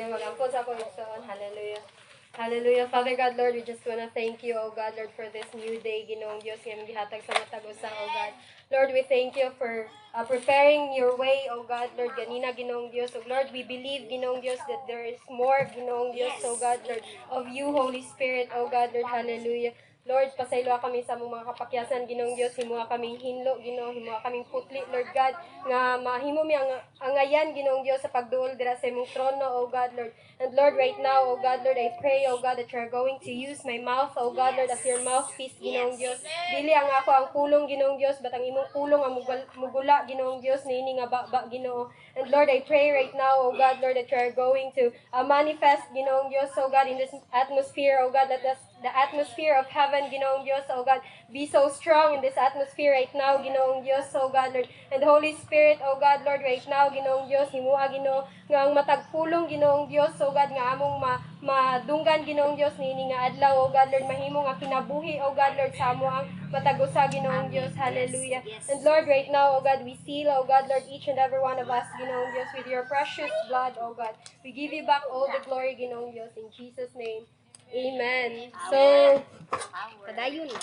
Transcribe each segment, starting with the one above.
nga mag-ampon sa akong igsoon. Hallelujah. Hallelujah. Father God, Lord, we just want to thank you, oh God, Lord, for this new day, Ginoong Diyos, nga gihatag sa matag usa, oh God. Lord, we thank you for preparing your way, oh God, Lord, ganina, Ginoong Diyos. Oh Lord, we believe, Ginoong Diyos, that there is more, Ginoong Diyos, oh God, Lord, of you, Holy Spirit, oh God, Lord, hallelujah. Lord, pasayloa kami sa mga kapakyasan, Ginoong Diyos, himuha kaming hinlo, Ginoo, himuha kaming putli, Lord God, nga mahimo mi ang angayan, Ginoong Diyos, sa pagduol dira sa imong trono, oh God, Lord. And Lord, right now, oh God, Lord, I pray, oh God, that you are going to use my mouth, oh God, Lord, as your mouthpiece, Ginoong Diyos. Dili ang ako ang pulong, Ginoong Diyos, but ang imong pulong ang mugula, Ginoong Diyos, niini nga ba, Ginoo. And Lord, I pray right now, oh God, Lord, that you are going to manifest, Ginoong Diyos, oh God, in this atmosphere, oh God, that the atmosphere of heaven, Ginoong Diyos, oh God, be so strong in this atmosphere right now, Ginoong Diyos, oh God, Lord. And the Holy Spirit, oh God, Lord, right now, Ginoong Diyos, himuha, Ginoo, nga ang matagpulong, Ginoong Diyos, oh God, nga among madunggan, Ginoong Diyos, nini nga adlaw, oh God, Lord, mahimo nga kinabuhi, oh God, Lord, sa amo ang matagusa, Ginoong Diyos, hallelujah. And Lord, right now, oh God, we seal, oh God, Lord, each and every one of us, Ginoong Diyos, with your precious blood, oh God. We give you back all the glory, Ginoong Diyos, in Jesus' name. Amen. So, padayon na.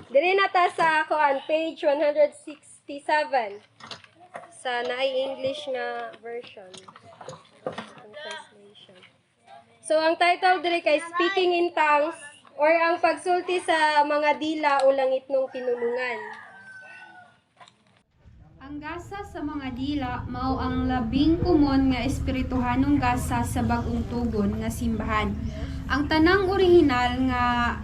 Dili na ta sa page 167 sa naay English nga version. Translation. So, ang title diri kay Speaking in Tongues or ang pagsulti sa mga dila o langit nung pinulungan. Ang gasa sa mga dila mao ang labing kumon nga espirituhanong gasa sa bag-ong tugon nga simbahan. Ang tanang orihinal nga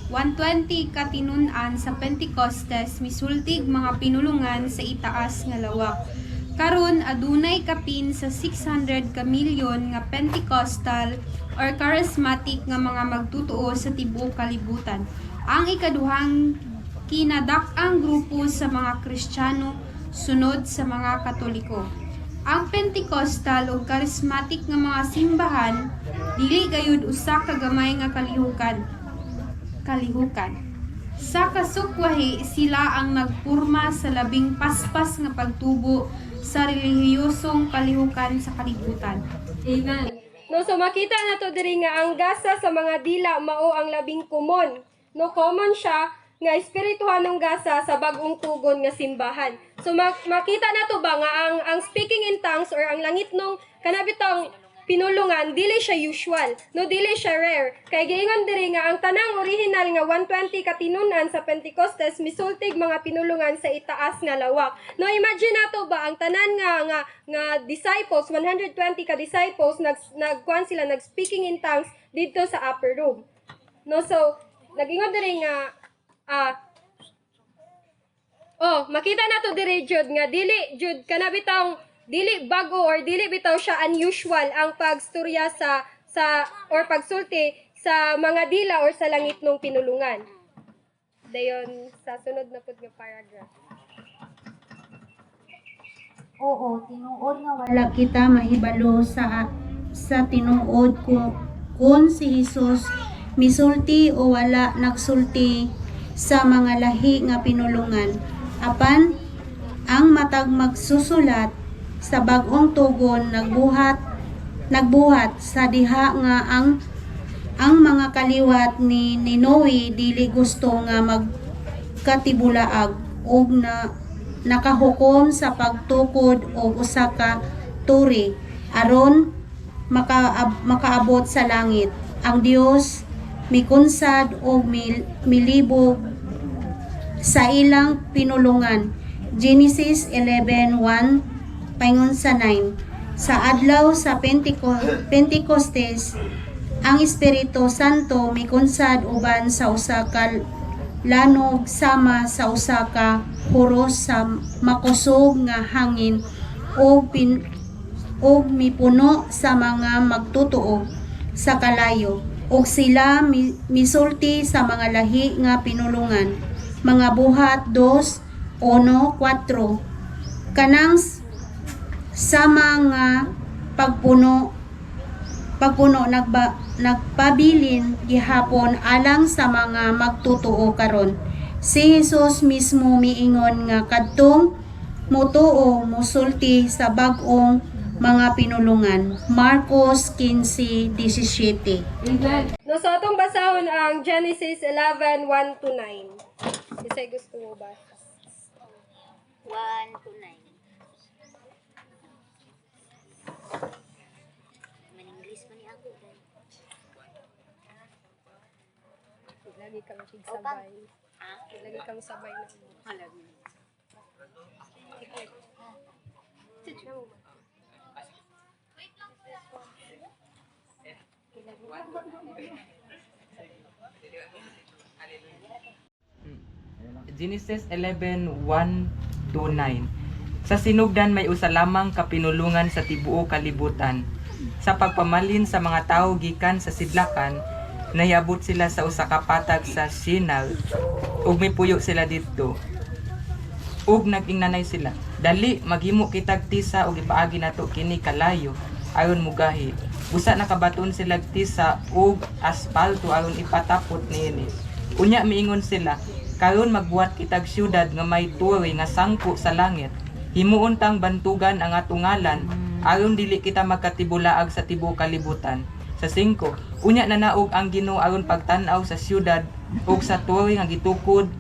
120 katinun-an sa Pentecostes misultig mga pinulungan sa itaas nga lawak. Karon adunay kapin sa 600 ka milyon nga Pentecostal or charismatic nga mga magtutuo sa tibuok kalibutan. Ang ikaduhang kinadak-ang grupo sa mga Kristiyano sunod sa mga Katoliko. Ang Pentecostal o charismatic nga mga simbahan dili gayud usa ka gamay nga kalihukan. Sa kasukwahi sila ang nagpurma sa labing paspas nga pagtubo sa relihiyosong kalihukan sa kalibutan. Amen. No, so makita na to diri nga ang gasa sa mga dila mao ang labing kumon. No, common siya nga espirituhanong gasa sa bag-ong tugon nga simbahan. So makita na to ba nga ang speaking in tongues or ang langit nung kanabitang pinulungan dili siya usual, no, dili siya rare. Kay giingon diri nga ang tanang original nga 120 katinunan sa Pentecostes misultig mga pinulungan sa itaas nga lawak. No, imagine nato ba ang tanan nga disciples, 120 ka disciples nagkuan sila nag speaking in tongues dito sa upper room. No, so nagingon diri nga makita na to diri jud nga dili jud kanabitang dili bago or dili bitaw siya unusual ang pagstorya sa or pagsulti sa mga dila or sa langit nung pinulungan. Dayon sa sunod na pud nga paragraph. Oo, tinuod nga wala kita mahibalo sa tinuod ko kung si Hesus misulti o wala nagsulti sa mga lahi nga pinulungan. Apan ang matag magsusulat sa bag-ong tugon nagbuhat sa diha nga ang mga kaliwat ni Noe dili gusto nga magkatibulaag ug nakahukom sa pagtukod og usa ka turi aron makaabot sa langit. Ang Dios mikunsad og milibog sa ilang pinulungan. Genesis 11:1 paingon sa 9. Sa adlaw sa Pentecostes, ang Espiritu Santo mikunsad uban sa usa ka lanog sama sa usa ka huros sa makusog nga hangin o mipuno sa mga magtutuo sa kalayo ug sila misulti sa mga lahi nga pinulungan. Mga buhat 2:1-4 kanang sama nga pagpuno nagpabilin gihapon alang sa mga magtutuo karon. Si Hesus mismo miingon nga kadtong mutuo musulti sa bag-ong mga pinulungan. Marcos 15:17. No, so atong basahon ang Genesis 11:1-9. Isa'y gusto mo ba? 1 to 9. Man-English man ni ako. Lagi kang sabay. Ha? Lagi kang sabay na. Halag. Genesis 11:1-9. Sa sinugdan may usa lamang kapinulungan sa tibuok kalibutan. Sa pagpamalin sa mga tawo gikan sa sidlakan, nayabot sila sa usa ka patag sa Sinal ug mipuyo sila didto. Ug nag-ingnanay sila, dali maghimo kitag tisa ug ipaagi nato kini kalayo ayon mugahi. Busa nakabaton sila tisa ug aspalto ayon ipatapot niini. Unya miingon sila, karon magbuhat kitag syudad nga may turi nga sangko sa langit. Himuon tang bantugan ang atong ngalan aron dili kita magkatibulaag sa tibuok kalibutan. Sa 5, unya nanaog ang Ginoo aron pagtan-aw sa syudad ug sa turi nga gitukod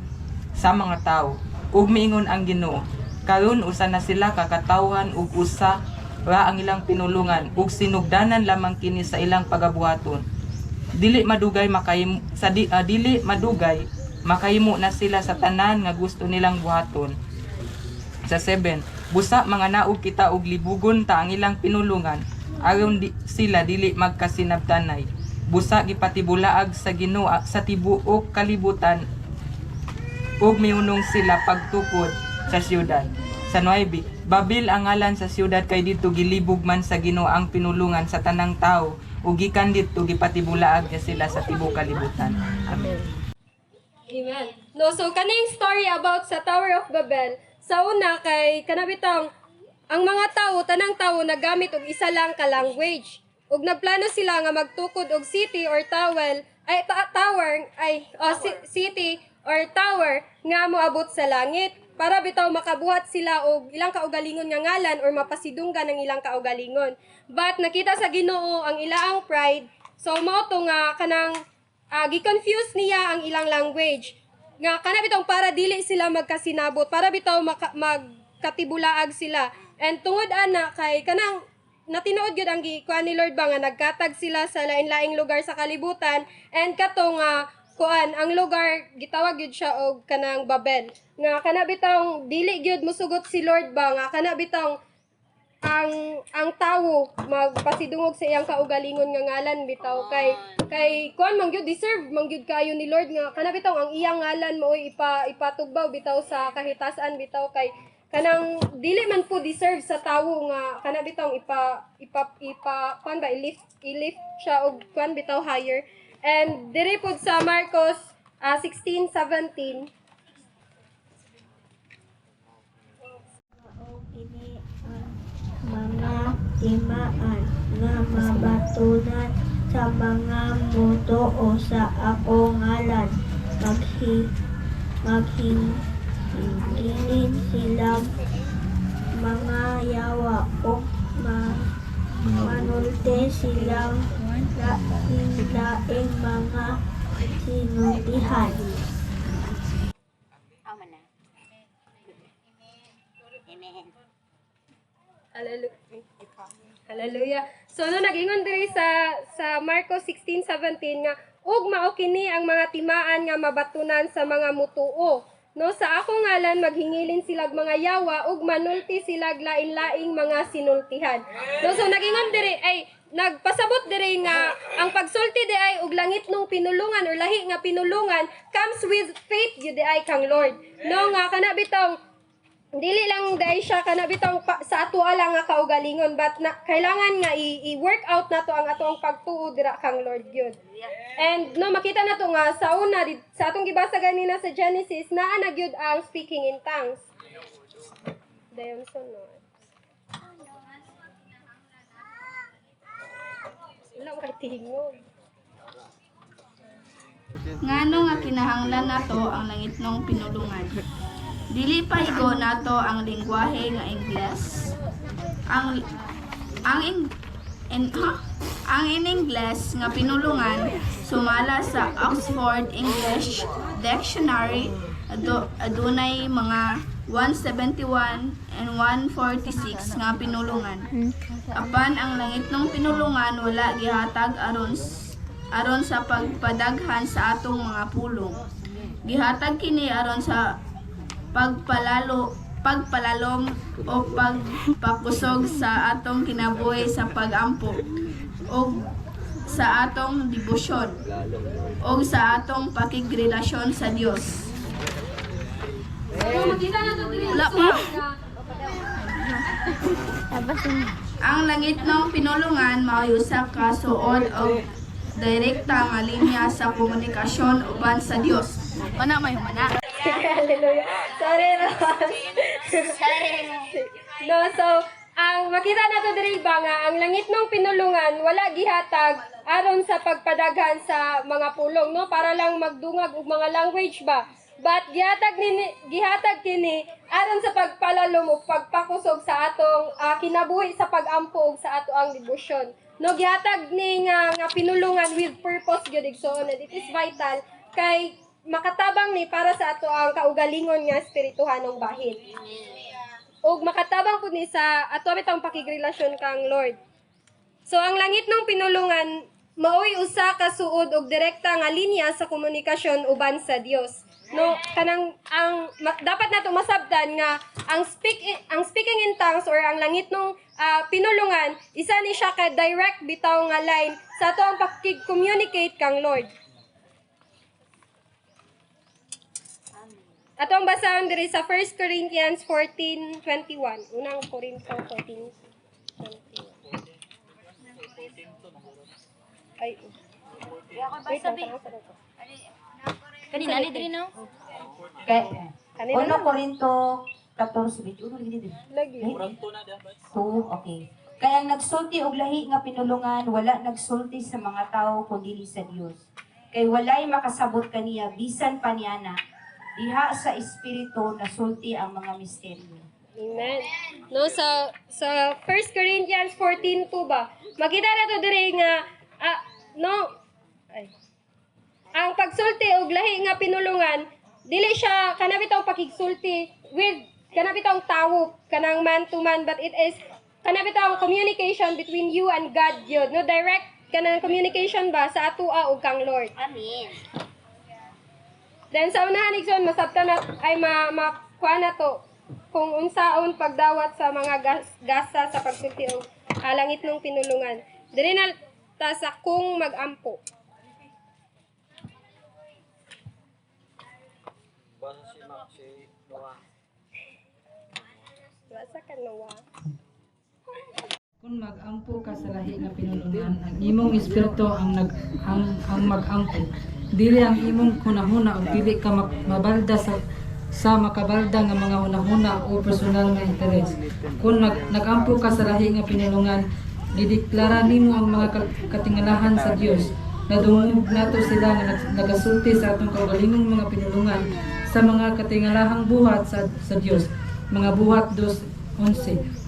sa mga tawo. Ug miingon ang Ginoo, karon usa na sila kakatawhan ug usa ra ang ilang pinulungan ug sinugdanan lamang kini sa ilang pagabuhaton. Dili madugay makahimo na sila sa tanan nga gusto nilang buhaton. Sa 7, busa mga naog kita og libugon ta ang ilang pinulungan aron sila dili magkasinabtanay. Busa gipatibulaag sa Ginoo sa tibuok kalibutan ug miunong sila pagtukod sa syudad. Sa 9, Babil ang ngalan sa syudad kay dito gilibog man sa Ginoo ang pinulungan sa tanang tawo ug gikan dito gipatibulaag niya sila sa tibuok kalibutan. Amen. Amen. No, so kaning story about sa Tower of Babel, sa una kay kanabitang ang mga tawo, tanang tawo nagamit og isa lang ka language. Ug nagplano sila nga magtukod og city or city or tower nga moabot sa langit para bitaw makabuhat sila og ilang kaugalingon nga ngalan or mapasidunggan ang ilang kaugalingon. But nakita sa Ginoo ang ilaang pride, so mao to nga kanang gi-confuse niya ang ilang language. Nga kana bitaw para dili sila magkasinabot, para bitaw magkatibulaag sila. And tungod ana kay kanang natinood gyud ang gikuan ni Lord ba nga nagkatag sila sa lain-laing lugar sa kalibutan, and katong ang lugar gitawag gyud siya og kanang Babel. Nga kana bitaw dili gyud mosugot si Lord ba nga kana bitaw ang tawo magpasidungog sa iyang kaugalingon nga ngalan bitaw kay kuan man gyud deserve man gyud kayo ni Lord nga kana bitaw ang iyang ngalan mo ipatugbaw bitaw sa kahitasan bitaw kay kanang dili man po deserve sa tawo nga kana bitaw kuan ba i-lift siya og kuan bitaw higher. And diri pod sa Marcos 16:17 mga timaan nga mabatunan sa mga mutuo sa ako ngalan maghingilin silang mga yawa o manulti silang laing mga sinutihan. Amen na. Amen. Hallelujah. So nagingon diri sa Marcos 16:17 nga ug mao kini ang mga timaan nga mabatunan sa mga mutuo. No, sa ako ngalan maghingilin silag mga yawa ug manulti silag lain-laing mga sinultihan. No, so nagingon diri ay nagpasabot diri nga ang pagsulti di ay og langit nung pinulungan or lahi nga pinulungan comes with faith gyud di ay kang Lord. No nga kana bitaw dili lang dai siya kana bitaw sa ato lang nga kaugalingon, but kailangan nga i-work out nato ang atong pagtuo dira kang Lord gyud. And no makita nato nga sa una sa atong gibasa ganina sa Genesis naa na gyud ang speaking in tongues. Dayon sunod. Wala kay tingog. Ngano nga kinahanglan nato ang langit nung pinulungan. Dili pa higo nato ang lingwahe nga Ingles. Ang in Ingles nga pinulungan sumala sa Oxford English Dictionary adunay mga 171 and 146 nga pinulungan. Apan ang langitnong pinulungan wala gihatag aron sa pagpadaghan sa atong mga pulong. Gihatag kini aron sa pagpalalom o pagpakusog sa atong kinabuhi sa pagampo o sa atong debosyon o sa atong pakigrelasyon sa Dios. Wala pa. Ang langitnong pinulungan mao usa ka suod o direkta nga linya sa komunikasyon uban sa Dios. Mana may mana. Hallelujah. Sorry, Ros. No, so, ang makita nato diri ba nga ang langit ng pinulungan wala gihatag aron sa pagpadaghan sa mga pulong, no, para lang magdungag og mga language ba, but gihatag kini aron sa pagpalalom ug pagpakusog sa atong kinabuhi sa pagampo ug sa ato ang debosyon, no. Gihatag ni nga pinulungan with purpose gyud igsoon, and it is vital kay makatabang ni para sa ato ang kaugalingon nga espirituhanong bahin. Og makatabang pud ni sa ato bitang pakigrelasyon kang Lord. So ang langit ng pinulungan maoy usa ka suod og direkta nga linya sa komunikasyon uban sa Dios. No, kanang dapat nato masabtan nga ang speaking in tongues or ang langit ng pinulungan isa ni siya ka direct bitaw nga line sa ato ang pakig-communicate kang Lord. Ato ang basahon diri sa 1 Corinthians 14:21. Unang Korinto 14:21. Ay. Wait lang, Kanina ni diri no? kanina 1 lang. Corinto 14:21 lagi din. Lagi. Okay. Kaya ang nagsulti og lahi nga pinulungan wala nagsulti sa mga tao kundi sa Dios. Kay walay makasabot kaniya bisan pa niana. Diha sa espiritu nasulti ang mga misteryo. Amen. No, sa 1 Corinthians 14:2 ba? Makita na to diri nga ang pagsulti og lahi nga pinulungan dili siya kanabitaw pakigsulti with kanabitaw tawo kanang man to man, but it is kanabitaw communication between you and God yun. No, direct kanang communication ba sa atoa ug kang Lord. Amen. Then sa unahan igsoon masabtan na ay makuha na to kung unsaon pagdawat sa mga gasa sa pagsulti og langit ng pinulungan. Diri na ta sa kung magampo. Basa ka Noah. Kung mag-ampo ka sa lahi nga pinulungan, ang imong espiritu ang mag-ampo. Dili ang imong hunahuna o dili ka mabalda sa makabalda nga mga hunahuna o personal nga interes. Kung nag-ampo ka sa lahi nga pinulungan, dideklara nimo ang mga katingalahan sa Dios. Nadungog nato sila nga nagasulti sa atong kaugalingong mga pinulungan sa mga katingalahang buhat sa Dios. Mga buhat 2:11.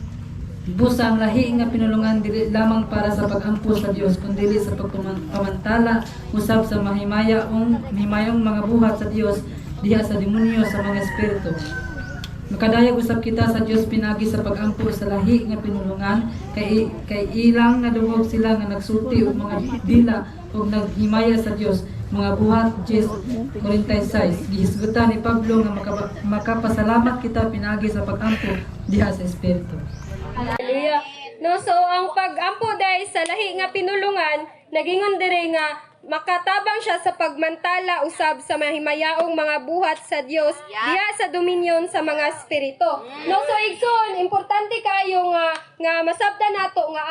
Busa ang lahi nga pinulungan dili lamang para sa pag-ampo sa Dios kundi sa pagpamantala usab sa mahimayong mga buhat sa Dios diha sa demonyo sa mga espiritu. Makadayag usab kita sa Dios pinagi sa pag-ampo sa lahi nga pinulungan kay ilang nadungog sila nga nagsulti og mga dila ug naghimaya sa Dios. Mga buhat 10:46. Gihisgutan ni Pablo nga makapasalamat kita pinagi sa pag-ampo diha sa espiritu. Hallelujah. No, so ang pag-ampo dahil sa lahi nga pinulungan, nagingon dire nga makatabang siya sa pagmantala usab sa mahimayaong mga buhat sa Dios diha sa dominyon sa mga espiritu. No, so igsoon importante kayo nga masabtan nato nga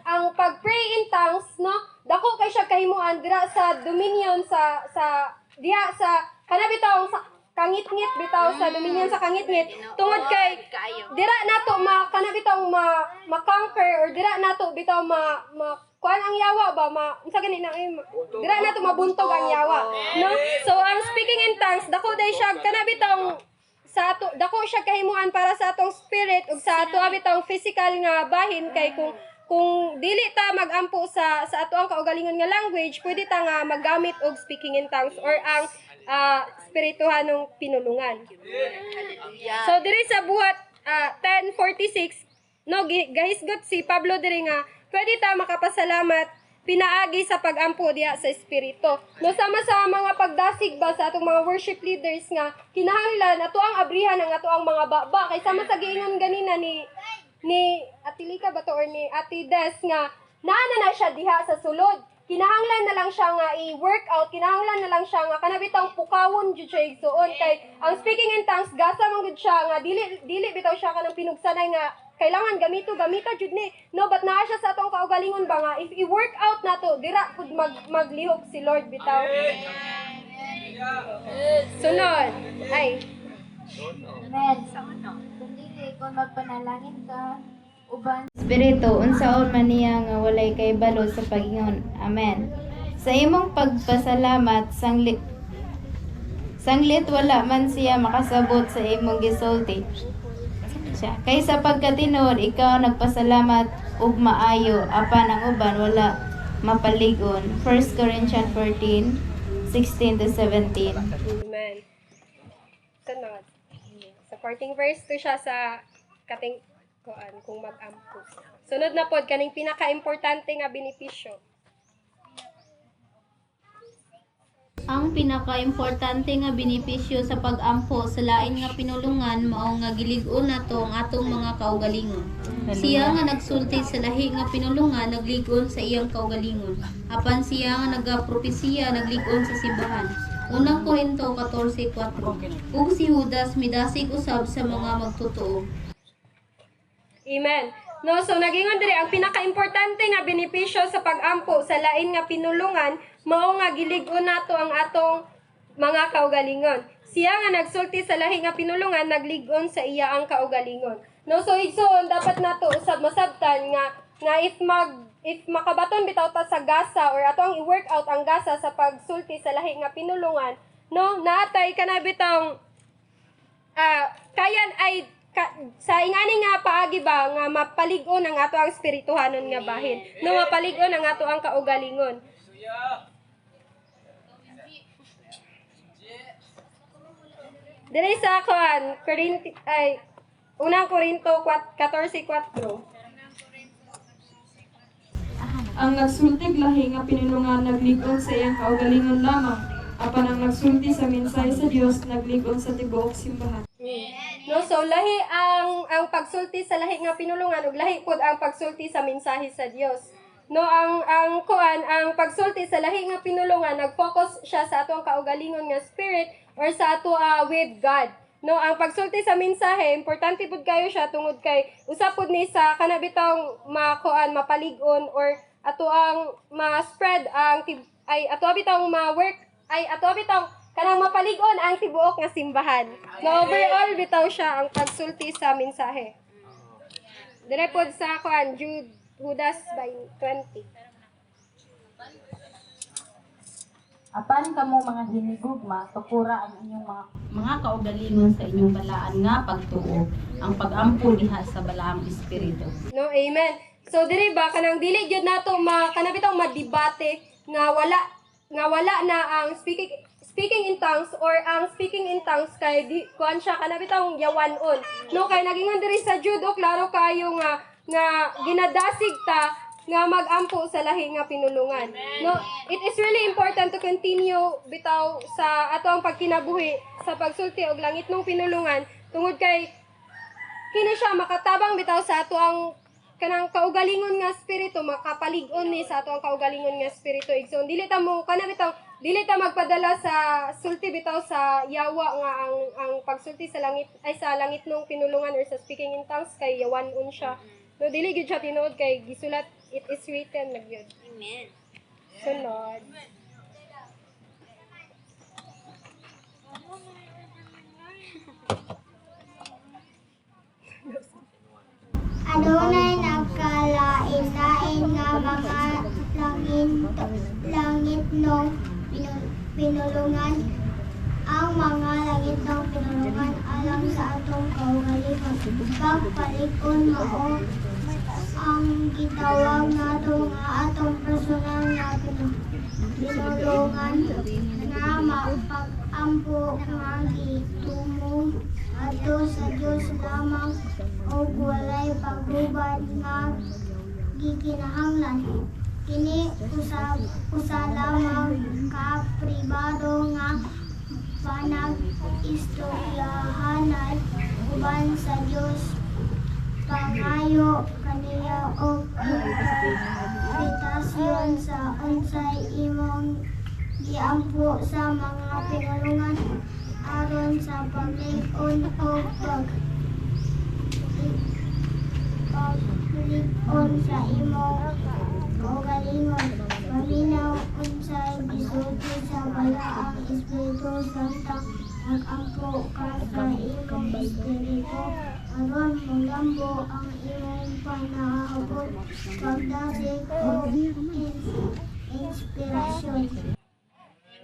ang pag-pray in tongues, no, dako kay siya kahimuan dira sa dominyon sa diha sa kanabitaw sa kangit-ngit bitaw sa dominion sa kangit-ngit tungod kay dira nato kanabitaw ma-conquer or dira nato bitaw kuan ang yawa ba unsa gani na dira nato mabuntog ang yawa, no. So ang speaking in tongues dako day siya kanabitaw sa ato dako siya kahimuan para sa atong spirit ug sa ato abitang physical nga bahin kay kung dili ta magampo sa ato ang kaugalingon nga language, pwede ta nga maggamit og speaking in tongues or ang espirituhanong pinulungan. So diri sa buhat 10:46, no, gahisgot si Pablo diri nga pwede ta makapasalamat pinaagi sa pagampo diha sa espiritu. No, sama sa mga pagdasig ba sa atong mga worship leaders nga kinahanglan ato ang abrihan ang ato ang mga baba kay sama sa giingon ganina ni Atilika ba to or ni Ate Des nga naana na siya diha sa sulod. Kinahanglan na lang siya nga i-workout, kinahanglan na lang siya nga kanabitang pukawon jud siya igsuon kay ang speaking in tongues gasa man gud siya nga dili bitaw siya kanang pinugsanay nga kailangan gamita jud ni. No, but naa siya sa atong kaugalingon ba nga if i-work out nato dira pud maglihok si Lord bitaw. Sunod. Ay. Amen. Kung dili ko magpanalangin ka, uban Espiritu, unsaon man niya nga walay kay balo sa pagingon. Amen. Sa imong pagpasalamat, sanglit wala man siya makasabot sa imong gisulti. Kaysa pagkatinuod, ikaw nagpasalamat ug maayo, apan ang uban wala mapaligon. 1 Corinthians 14:16-17. Amen. Sunod. Supporting verse to siya sa kating kung mag-ampo. Sunod na pod kaning pinaka-importante nga benepisyo. Ang pinaka-importante nga benepisyo sa pag-ampo sa lain nga pinulungan mao nga gilig-on nato ang atong mga kaugalingon. Siya nga nagsulti sa lahi nga pinulungan naglig-on sa iyang kaugalingon. Apan siya nga nagapropesiya naglig-on sa simbahan. Unang Korinto 14:4. Ug si Judas midasig usab sa mga magtotoo. Amen. No, so nagingon diri ang pinaka-importante nga benepisyo sa pag-ampo sa lain nga pinulungan mao nga gilig-on nato ang atong mga kaugalingon. Siya nga nagsulti sa lahi nga pinulungan naglig-on sa iya ang kaugalingon. No, so igsoon dapat nato usab masabtan nga if makabaton bitaw ta sa gasa or ato ang i-work out ang gasa sa pagsulti sa lahi nga pinulungan, no, naatay kana bitang kayan ay sa ingani nga paagi ba nga mapalig-on ang ato ang espirituhanon nga bahin, no, mapalig-on ang ato ang kaugalingon. Diri sa Unang Korinto 14:4. Ang nagsultig lahi nga pinulungan naglig-on sa iyang kaugalingon lamang, apan ang nagsulti sa mensahe sa Dios naglig-on sa tibuok simbahan. No, so lahi ang pagsulti sa lahi nga pinulungan ug lahi pud ang pagsulti sa mensahe sa Dios. No, ang pagsulti sa lahi nga pinulungan nag-focus siya sa atong kaugalingon nga spirit or sa ato with God. No, ang pagsulti sa mensahe importante pud kayo siya tungod kay usa pud ni sa kanabitang mapalig-on or ato ang ma-spread ang ato bitang ma-work ato bitang kanang mapalig-on ang tibuok nga simbahan. No, overall bitaw siya ang pagsulti sa mensahe. Dire pod sa Judas 20. Apan kamo mga hinigugma, tukura ang inyong mga kaugalingon sa inyong balaan nga pagtuo, ang pag-ampo diha sa balaang espiritu. No, amen. So diri ba kanang dili gyud nato kanabitang madebate nga wala na ang speaking in tongues or ang speaking in tongues kay di kuan siya kanabitang yawanon. No, kay nagingon diri sa Judo klaro kayo nga ginadasig ta nga mag-ampo sa lahi nga pinulungan. No, it is really important to continue bitaw sa ato ang pagkinabuhi sa pagsulti og langit nung pinulungan tungod kay kini siya makatabang bitaw sa ato ang kanang kaugalingon nga espiritu, makapalig-on ni sa ato ang kaugalingon nga espiritu. Igsoon dili ta magpadala sa sulti bitaw sa yawa nga ang pagsulti sa langit sa langit nung pinulungan or sa speaking in tongues kay yawanon siya. No, dili gyud siya tinuod kay gisulat, it is written na gyud. Amen. Sunod. Adunay nagkalain-lain nga mga langit nung pinulungan. Ang mga langit nung pinulungan alang sa atong kaugalingon. Pagpalikon mao ang gitawag nato nga atong personal nga pinulungan nga mapag-ampo nga gitumong ato sa Dios lamang ug walay paghubad nga gikinahanglan. Kini usa lamang ka pribado nga panag-istoryahanay uban sa Dios pangayo kaniya og invitasyon sa unsay imong giampo sa mga pinulungan aron sa paglig-on o paglig-on sa imong kaugalingon. Paminaw unsay gisulti sa balaang Espiritu Santo nag-ampo ka sa imong espiritu aron magambo ang imong panaabot pagdasig o inspirasyon.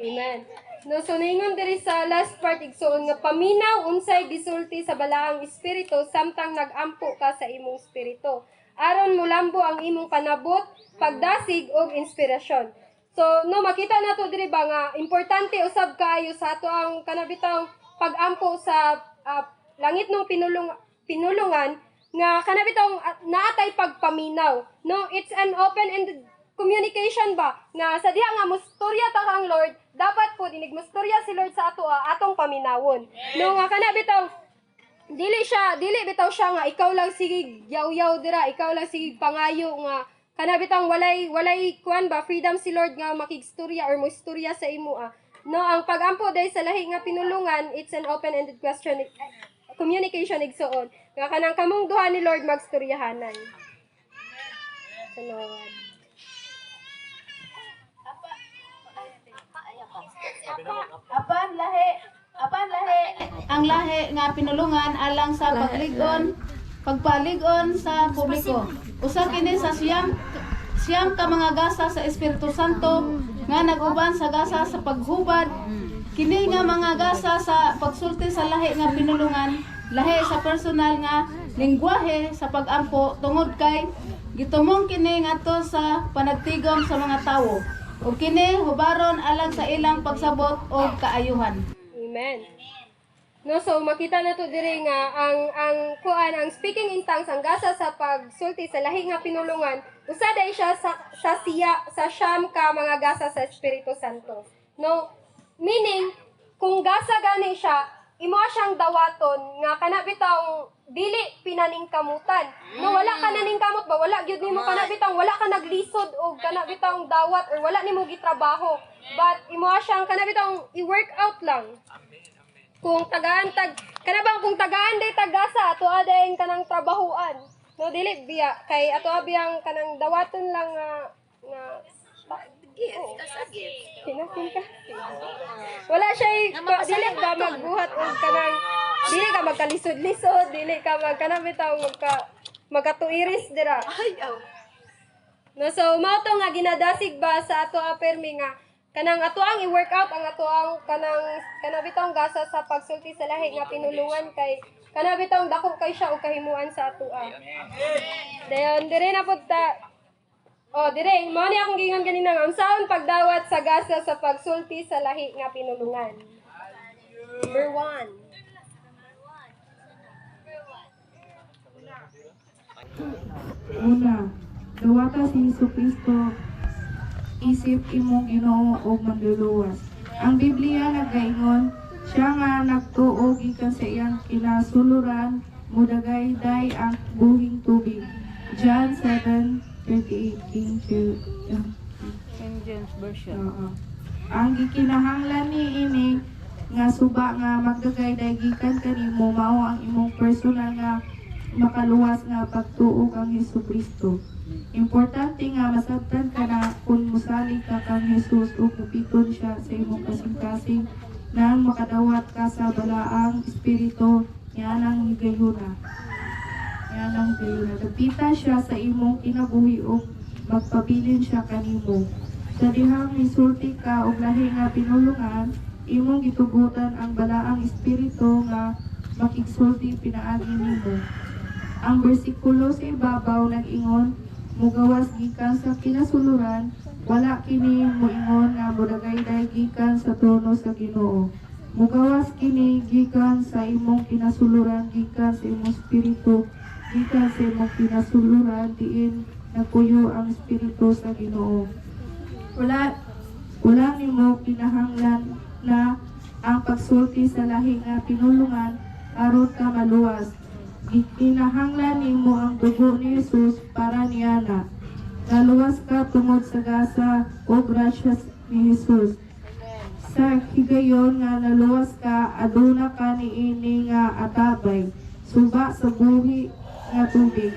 Amen. No, so ningon diri sa last part igsoon nga paminaw unsay gisulti sa balaang espiritu samtang nag-ampo ka sa imong espiritu aron molambo ang imong panabot, pagdasig ug inspirasyon. So no makita nato diri ba nga importante usab kaayo sa ato ang kanabitang pag-ampo sa langit ng pinulungan nga kanabitang naatay pagpaminaw. No, it's an open-ended communication ba nga sa diha nga mustorya ta kang Lord, dapat po dinig mustorya si Lord sa ato atong paminawon. No nga kanabitang dili bitaw siya nga ikaw lang sige yaw-yaw dira, ikaw lang sige pangayo nga kanabitang walay kuan ba freedom si Lord nga makigstorya or moistorya sa imo No, ang pag-ampo dahil sa lahi nga pinulungan, it's an open-ended question, communication igsoon. Nga kanang kamong duha ni Lord magstoryahanan. Sunod. Apan lahi ang lahi nga pinulungan alang sa pagpaligon sa publiko. Usa kini sa siyam ka mga gasa sa Espiritu Santo nga naguban sa gasa sa paghubad. Kini nga mga gasa sa pagsulti sa lahi nga pinulungan, lahi sa personal nga lingwahe sa pag-ampo tungod kay gitumong kini ngadto sa panagtigom sa mga tawo. Ug kini hubaron alang sa ilang pagsabot o kaayuhan. Amen. No, so makita na to diri nga ang speaking in tongues ang gasa sa pagsulti sa lahi nga pinulungan, usa day siya sa siyam ka mga gasa sa Espiritu Santo. No, meaning kung gasa gani siya, imo siyang dawaton nga kana bitaw dili pinaningkamutan. No, wala ka naningkamot ba, wala gyud nimo kana bitaw, wala ka naglisod og kana bitaw dawat or wala nimo gitrabaho. But imo siyang kana bitaw i-work out lang. Kung tagaan day tagasa ato aday kanang trabahuan. No, dili biya kay ato abiyang kanang dawaton lang nga gift. Wala siya dili ka magbuhat og kanang dili ka magkalisod-lisod, dili ka magkanang bitaw magkatuiris dira. No, so mao to nga ginadasig ba sa ato permi nga kanang ato ang i-workout ang ato ang kanabitong gasa sa pagsulti sa lahi nga pinulungan kay kanabitong dako kay siya og kahimuan sa ato. Dayon dire na pud ta. Dire mao ni akong gingon kanina nga unsaon pagdawat sa gasa sa pagsulti sa lahi nga pinulungan. Number 1. Una, dawata si Jesucristo isip imong Ginoo og manluluwas. Ang Biblia nagaingon, siya nga nagtuo gikan sa iyang kinasuluran, mudagay day ang buhing tubig. John 7:38 King James Version. Ang gikinahanglan niini nga suba nga magdagay day gikan kanimo mao ang imong personal nga makaluwas nga pagtuo kang Jesucristo. Importante nga masabtan ka na kung musali ka kang Jesus o kupiton siya sa imong kasing-kasing nang makadawat ka sa balaang espiritu yanang gayuna. Dapita siya sa imong kinabuhi o magpabilin siya kanimo. Sa dihang misulti ka og lahi nga pinulungan, imong gitugutan ang balaang espiritu nga makigsulti pinaagi nimo. Ang bersikulo sa ibabaw nag-ingon, mugawas gikan sa kinasuluran, wala kini moingon nga modagayday gikan sa trono sa Ginoo. Mugawas kini gikan sa imong kinasuluran, gikan sa imong espiritu, gikan sa imong kinasuluran, diin nagpuyo ang espiritu sa Ginoo. Wala nimo kinahanglan na ang pagsulti sa lahi nga pinulungan aron ka maluwas. Kinahanglan nimo ang dugo ni Jesus para niana. Naluwas ka tungod sa gasa o grasya ni Jesus. Sa higayon nga naluwas ka, aduna ka niini nga atabay, suba sa buhi nga tubig,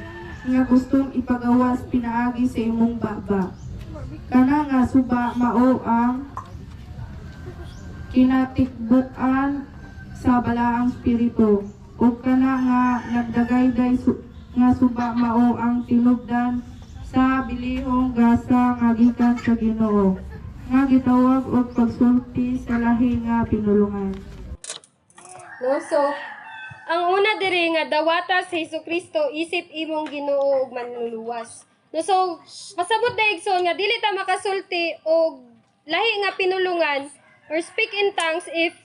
nga gustong ipagawas pinaagi sa imong baba. Kana nga suba mao ang kinatikbukan sa balaang spiritu. O kana nga nagdagayday nga suba mao ang tinubdan sa bilihong gasa nga gikan sa Ginoo, nga gitawag og pagsulti sa lahi nga pinulungan. No, so ang una diri nga dawata sa Hesukristo isip imong Ginoo ug manluluwas. No, so pasabot na igsoon nga dili ta makasulti og lahi nga pinulungan or speak in tongues if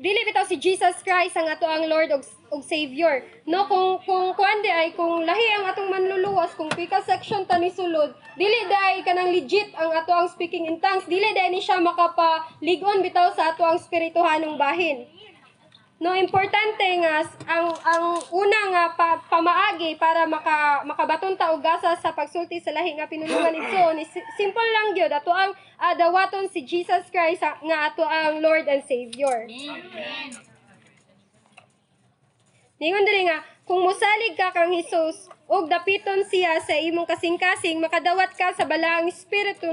dili bitaw si Jesus Christ ang ato ang Lord og Savior. No, kung kuan di ay kung lahi ang atong manluluwas, kung pika section ta ni sulod, dili dai kanang legit ang ato ang speaking in tongues, dili dai ni siya makapaligon bitaw sa ato ang spirituhanong bahin. No, importante nga ang una nga pamaagi para makabaton ta og gasa sa pagsulti sa lahi nga pinulungan igsoon. Simple lang gyud ato ang dawaton si Jesus Christ nga ato ang Lord and Savior. Ningon diri nga kung mosalig ka kang Hesus og dapiton siya sa imong kasing-kasing, makadawat ka sa balaang espiritu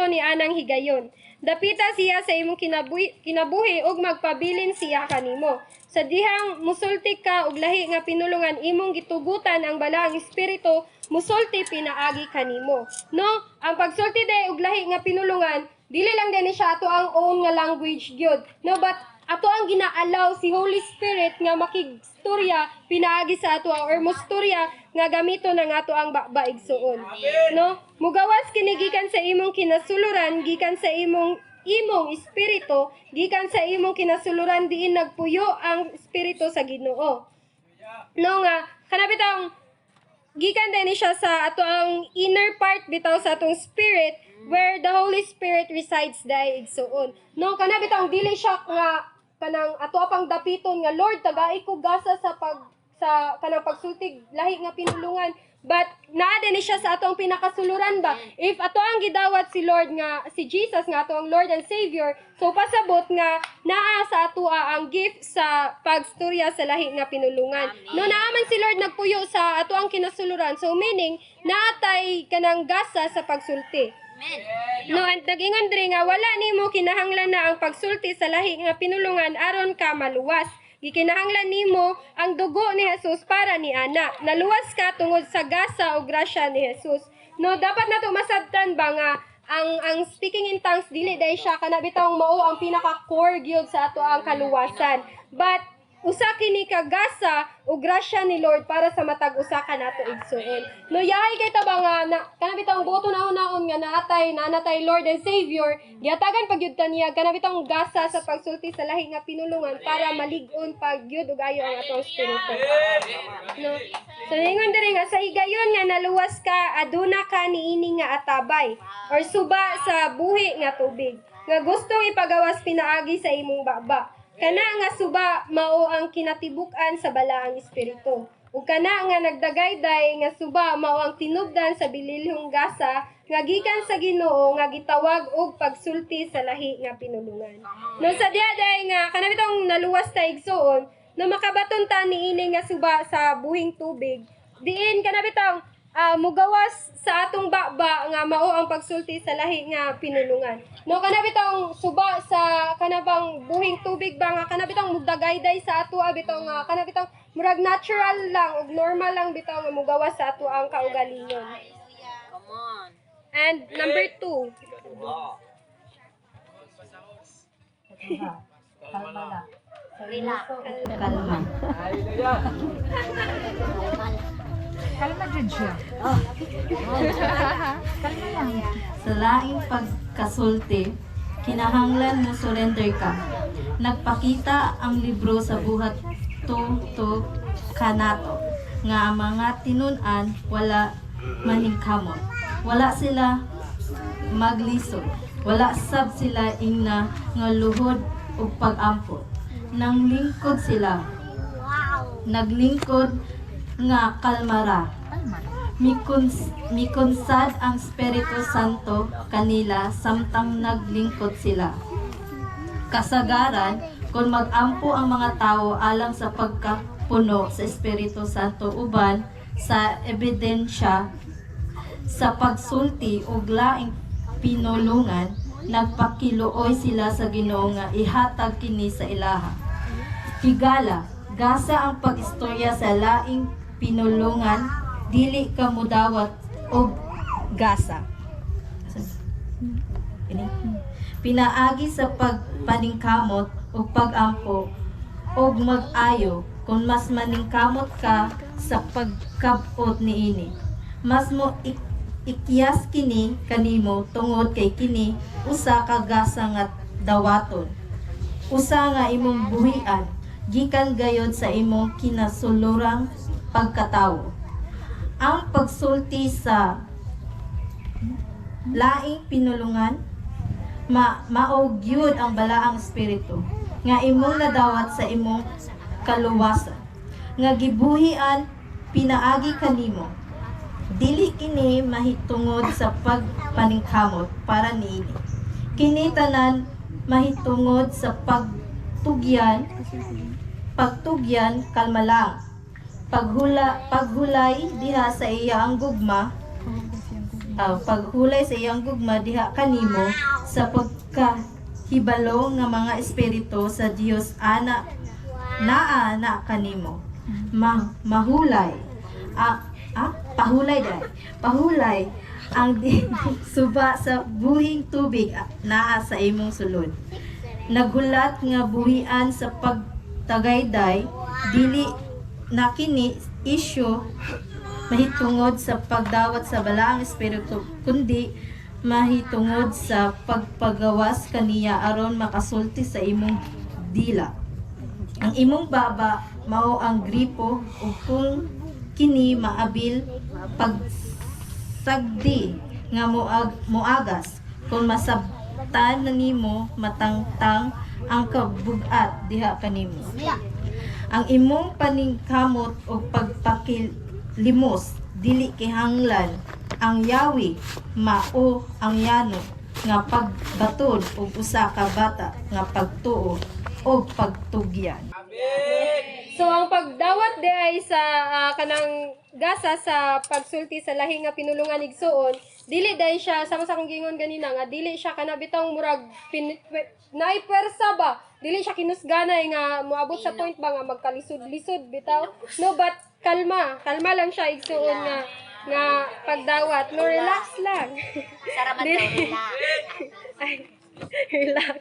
ni anang higayon. Dapita siya sa imong kinabuhi ug magpabilin siya kanimo. Sa dihang musulti ka og lahi nga pinulungan imong gitugutan ang balaang espiritu, musulti pinaagi kanimo. No, ang pagsulti day og lahi nga pinulungan, dili lang din siya ato ang own nga language gyud. No, but ato ang ginaalaw si Holy Spirit nga makigstorya pinaagi sa ato or mustorya nga gamito ng ato ang baigsoon. No, mugawas kini gikan sa imong kinasuluran, gikan sa imong espiritu, gikan sa imong kinasuluran diin nagpuyo ang espiritu sa Ginoo. No nga kanabitang gikan din siya sa ato ang inner part bitaw sa atong spirit where the Holy Spirit resides dai igsoon. No, kanabitang dili siya nga kanang ato pang dapiton nga Lord tagai ko gasa sa kanang pagsultig lahi nga pinulungan, but naa din siya sa ato ang pinakasuluran ba. If ato ang gidawat si Lord nga si Jesus nga ato ang Lord and Savior, so pasabot nga naa sa ato ang gift sa pagstorya sa lahi nga pinulungan. No, naaman si Lord nagpuyo sa ato ang kinasuluran, so meaning naatay kanang gasa sa pagsulti. No, and nagingon diri nga wala nimo kinahanglan na ang pagsulti sa lahi nga pinulungan aron ka maluwas. Gikinahanglan nimo ang dugo ni Jesus para ni ana. Naluwas ka tungod sa gasa o grasya ni Jesus. No, dapat nato masabtan ba nga ang speaking in tongues dili dai siya kana bitawng mao ang pinaka-core gyud sa ato ang kaluwasan. But usa kini ka gasa o grasya ni Lord para sa matag usa ka nato igsuon. No, yahay kay ta ba nga kana bitawng buto naon nga nanatay Lord and Savior, giatagan pag yud kaniya kana bitawng gasa sa pagsulti sa lahi nga pinulungan para malig-on pag yud ug ayo ang atong espiritu. No. So ningon diri nga sa higayon nga naluwas ka, aduna ka niini nga atabay or suba sa buhi nga tubig nga gustong ipagawas pinaagi sa imong baba. Kana nga suba mao ang kinatibuk-an sa balaang espiritu. Ug kana nga nagdagayday nga suba mao ang tinubdan sa bililhong gasa nga gikan sa Ginoo nga gitawag og pagsulti sa lahi nga pinulungan. No, sa diaday nga kana bitong naluwas ta igsoon, no makabaton ta niini nga suba sa buhing tubig. Diin kana bitong mugawas sa atong baba nga mao ang pagsulti sa lahi nga pinulungan. No, kana bitong suba sa kanabang buhing tubig ba nga kana bitong mugdagayday sa ato bitong kana bitong murag natural lang ug normal lang bitaw nga mugawas sa ato ang kaugalingon. Come on. And number 2. Kalma lang. Sa Relax. Kalma. Kalma din siya. Sa laing pagkasulti, kinahanglan mo surrender ka. Nagpakita ang libro sa buhat to kanato nga ang mga tinun-an wala maningkamot. Wala sila maglisod. Wala sab sila ingna nga luhod ug pag-ampot. Nang lingkod sila. Naglingkod nga kalmara. Mikunsad ang Espiritu Santo kanila samtang naglingkod sila. Kasagaran, kung mag-ampo ang mga tao alang sa pagkapuno sa Espiritu Santo uban sa ebidensya sa pagsulti ug laing pinulungan, nagpakiluoy sila sa Ginoo nga ihatag kini sa ilaha. Higala, gasa ang pag-istorya sa laing pinulungan, dili ka mudawat og gasa. Pinaagi sa pagpaningkamot o pag-ampo o mag-ayo kung mas maningkamot ka sa pagkabot niini. Mas mo ikiyas kini kanimo tungod kay kini usa ka gasa nga dawaton. Usa nga imong buhian gikan gayod sa imong kinasulurang pagkatawo. Ang pagsulti sa laing pinulungan mao gyud ang balaang espiritu nga imong nadawat sa imong kaluwasan nga gibuhian pinaagi kanimo. Dili kini mahitungod sa pagpaningkamot para niini. Kini tanan mahitungod sa pagtugyan kalma lang. Paghulay diha sa iyang gugma. Paghulay sa iyang gugma diha kanimo sa pagkahibalo nga mga espiritu sa Dios naa kanimo. Mahulay. Pahulay ang suba sa buhing tubig naa sa imong sulod. Naghulat nga buhian sa pagtagayday dili na kini isyu mahitungod sa pagdawat sa balaang espiritu kundi mahitungod sa pagpagawas kaniya aron makasulti sa imong dila. Ang imong baba mao ang gripo ug kung kini maabil pagsagdi nga moagas kung masabtan na nimo matangtang ang kabugat diha kanimo. Ang imong paningkamot o pagpakilimos dili kihanglan ang yawi mao ang yano nga pagbaton og usa ka bata nga pagtuo o pagtugyan. So ang pagdawat di ay sa kanang gasa sa pagsulti sa lahi nga pinulungan igsuon, dili dai siya sama sa kong gingon ganina nga dili siya kanabitang murag naipwersa ba, dili siya kinusganay nga moabot sa point ba nga magkalisod-lisod bitaw. No, but kalma lang siya igsuon nga pagdawat. No, relax lang. Saraman daw nila. Relax.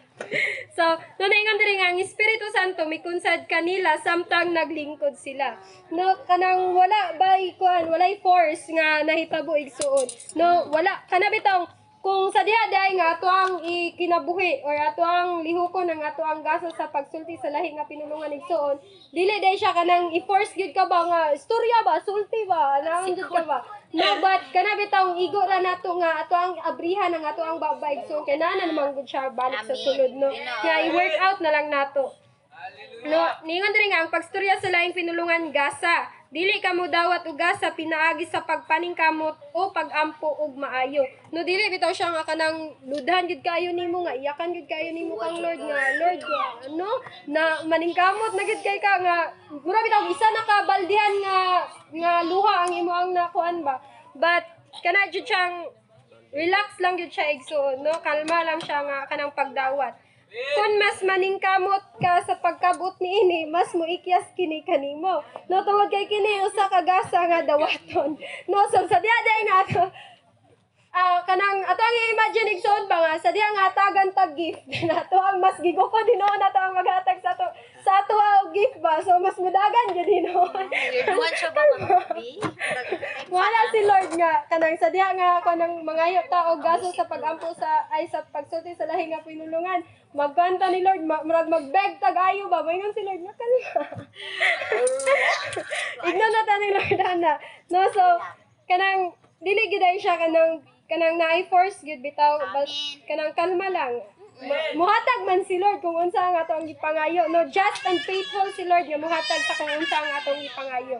So, nunaingon diri nga ang Espiritu Santo mikunsad kanila samtang naglingkod sila. No, kanang walay force nga nahitabo igsuon. No, wala kanabitang kung sa diha nga ato ang ikinabuhi or ato ang lihukon ang ato ang gasa sa pagsulti sa lahi nga pinulungan igsuon, dili day siya kanang i-force gid ka ba nga istorya ba, sulti ba, naon gid ka ba. No, but kana bitang igo ra nato nga ato ang abrihan ang ato ang babayg so kay nana naman gud siya balik sa sulod no. Nga i-work out na lang nato. No, ningon diri nga ang pagstorya sa laing pinulungan gasa. Dili ka mo dawat og gasa pinaagi sa pagpaningkamot o pagampo og maayo. No dili bitaw siya nga kanang ludhan gid kayo nimo nga iyakan gid kayo nimo kang Lord ano na maningkamot na gid kay ka nga mura bitaw isa na ka baldihan nga luha ang imo ang nakuan ba. But kana jud siyang relax lang jud siya igsuon no, kalma lang siya nga kanang pagdawat. Kung mas maningkamot ka sa pagkabot niini, mas muikyas kini kanimo. No, tungod kay kini usa ka gasa nga dawaton. No, so sa diha nga ato kanang ato ang imagine igsoon ba nga sa diha nga atagan tag gift. Nato ang mas giguko dinon nato ang maghatag sa sa ato ang gift ba? So mas mudagan gyud hinuon. Weirduhan siya ba mga B? Wala si Lord nga kanang sa diha nga ako nang mangayo ta og gasto sa pagampo sa pagsulti sa lahi nga pinulungan. Magkanta ni Lord, murag magbeg tag ayo ba? Moingon si Lord nga kalma. Ignon na ta ni Lord ana. No, so kanang dili gyud siya kanang na-force gyud bitaw kanang kalma lang. Muhatag man si Lord kung unsa ang atong gipangayo. No, just and faithful si Lord nga muhatag sa kung unsa ang atong gipangayo.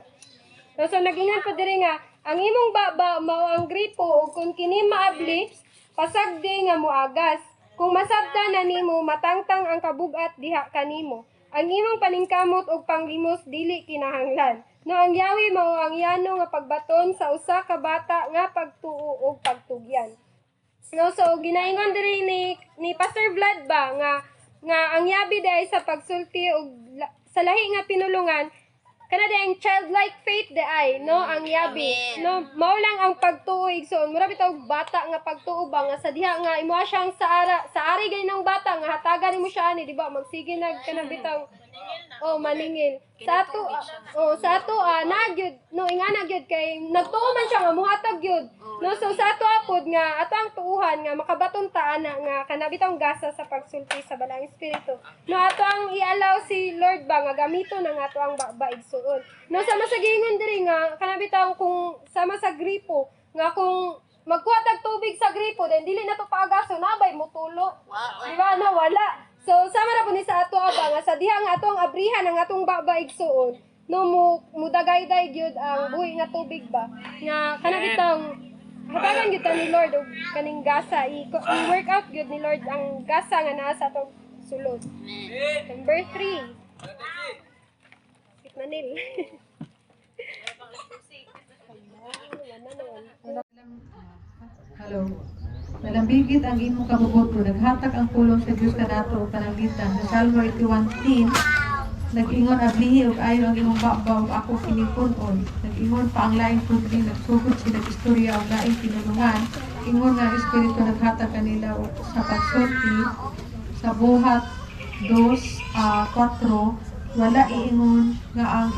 So nagingan pa diri nga ang imong baba mao ang gripo ug kung kini maabli pasagdi nga moagas. Kung masabtan na nimo matangtang ang kabugat diha kanimo. Ang imong paningkamot ug panglimos dili kinahanglan. No, ang yawi mao ang yano nga pagbaton sa usa ka bata nga pagtuo ug pagtugyan. No, so ginaingon diri ni Pastor Vlad ba nga ang yabi day sa pagsulti og sa lahi nga pinulungan kana ang childlike faith ay no ang yabi no mao lang ang pagtuo igsoon mura bitaw bata nga pagtuo ba nga sa diha nga imo siyang sa ari gay ng bata nga hatagan nimo siya ani di ba magsige nag kana bitaw maningil sa ato nagyud no ingana gyud kay nagtuo man siya nga muhatag gyud no so sa ato apod nga ato ang tuuhan nga makabaton ta ana nga kanabitang gasa sa pagsulti sa balang espiritu no ato ang i-allow si Lord ba nga gamito na nga ato ang baigsuon no sama sa gingon diri nga kanabitang kung sama sa gripo nga kung magkuha tag tubig sa gripo then dili na to paagaso nabay motulo di ba na wala. So, sama na po ni sa ato ba nga sa diha nga atong abrihan ang atong baigsuon no mudagayday gyud ang buhi nga tubig ba nga kana bitang hatagan gyud ta ni Lord og kaning gasa i-work out gyud ni Lord ang gasa nga naa sa atong sulod. Number 3. Sit Manil. Hello. Nalambigit ang imong kabubuto, naghatag ang pulong sa Dios kanato ug pananglitan. Sa Salmo 81:10, nag-ingon ablihi ug ayo ang imong babaw ako kinipunon. Nag-ingon pa ang laing pudli, nagsugod sila istorya ug laing pinulungan. Ingon nga espiritu naghatag kanila og sa pagsulti sa buhat 2:4 wala iingon nga